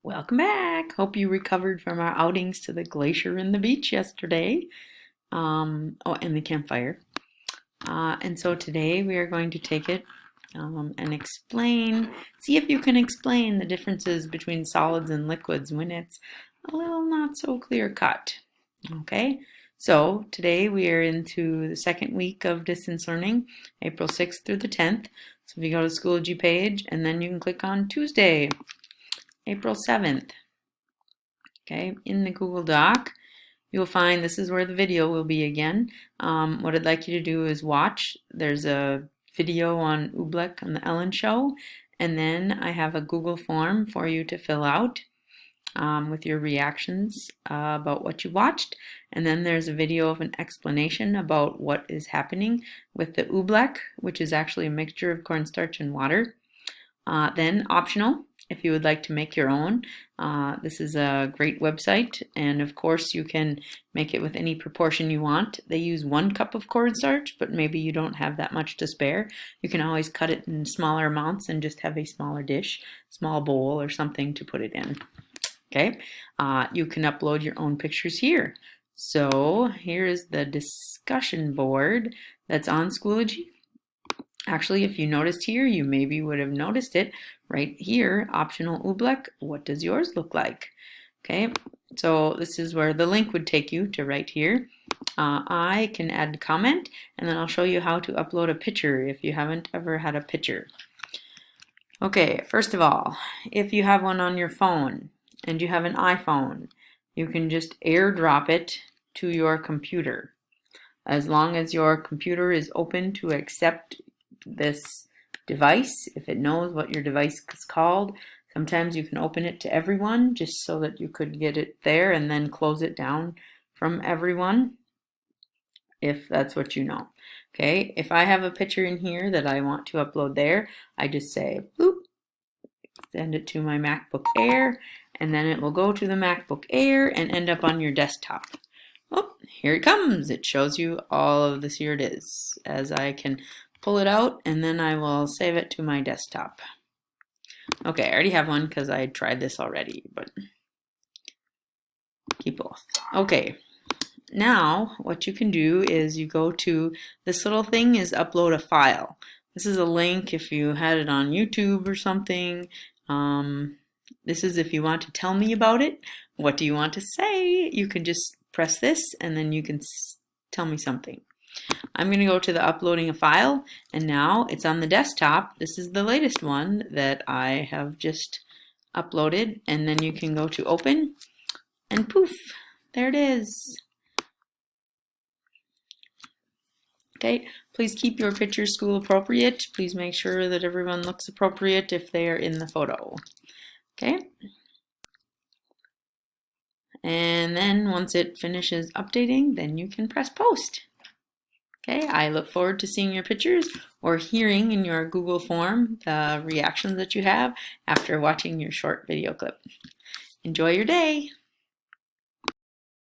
Welcome back. Hope you recovered from our outings to the glacier and the beach yesterday. And the campfire. And so today we are going to take it and see if you can explain the differences between solids and liquids when it's a little not so clear cut. Okay, so today we are into the second week of distance learning, April 6th through the 10th. So if you go to Schoology page and then you can click on Tuesday, April 7th. Okay, in the Google Doc, you'll find this is where the video will be again. What I'd like you to do is watch. There's a video on Oobleck on the Ellen Show, and then I have a Google form for you to fill out with your reactions about what you watched. And then there's a video of an explanation about what is happening with the Oobleck, which is actually a mixture of cornstarch and water. Then optional, if you would like to make your own. This is a great website, and of course you can make it with any proportion you want. They use 1 cup of cornstarch, but maybe you don't have that much to spare. You can always cut it in smaller amounts and just have a smaller dish, small bowl or something to put it in. Okay, you can upload your own pictures here. So here is the discussion board that's on Schoology. Actually, if you noticed here, you maybe would have noticed it right here, optional Oobleck. What does yours look like? Okay, so this is where the link would take you to right here. I can add a comment, and then I'll show you how to upload a picture if you haven't ever had a picture. Okay, first of all, if you have one on your phone and you have an iPhone, you can just AirDrop it to your computer. As long as your computer is open to accept this device, if it knows what your device is called. Sometimes you can open it to everyone just so that you could get it there and then close it down from everyone, if that's what you know. Okay, if I have a picture in here that I want to upload there, I just say bloop, send it to my MacBook Air, and then it will go to the MacBook Air and end up on your desktop. Oh, here it comes. It shows you all of this. Here it is. As I can pull it out, and then I will save it to my desktop. Okay, I already have one because I tried this already, but keep both. Okay, now what you can do is you go to this little thing is upload a file. This is a link if you had it on YouTube or something. This is if you want to tell me about it. What do you want to say? You can just press this and then you can tell me something. I'm going to go to the uploading a file, and now it's on the desktop. This is the latest one that I have just uploaded, and then you can go to open, and poof, there it is. Okay, please keep your pictures school appropriate. Please make sure that everyone looks appropriate if they are in the photo. Okay. And then once it finishes updating, then you can press post. Okay, I look forward to seeing your pictures or hearing in your Google form the reactions that you have after watching your short video clip. Enjoy your day.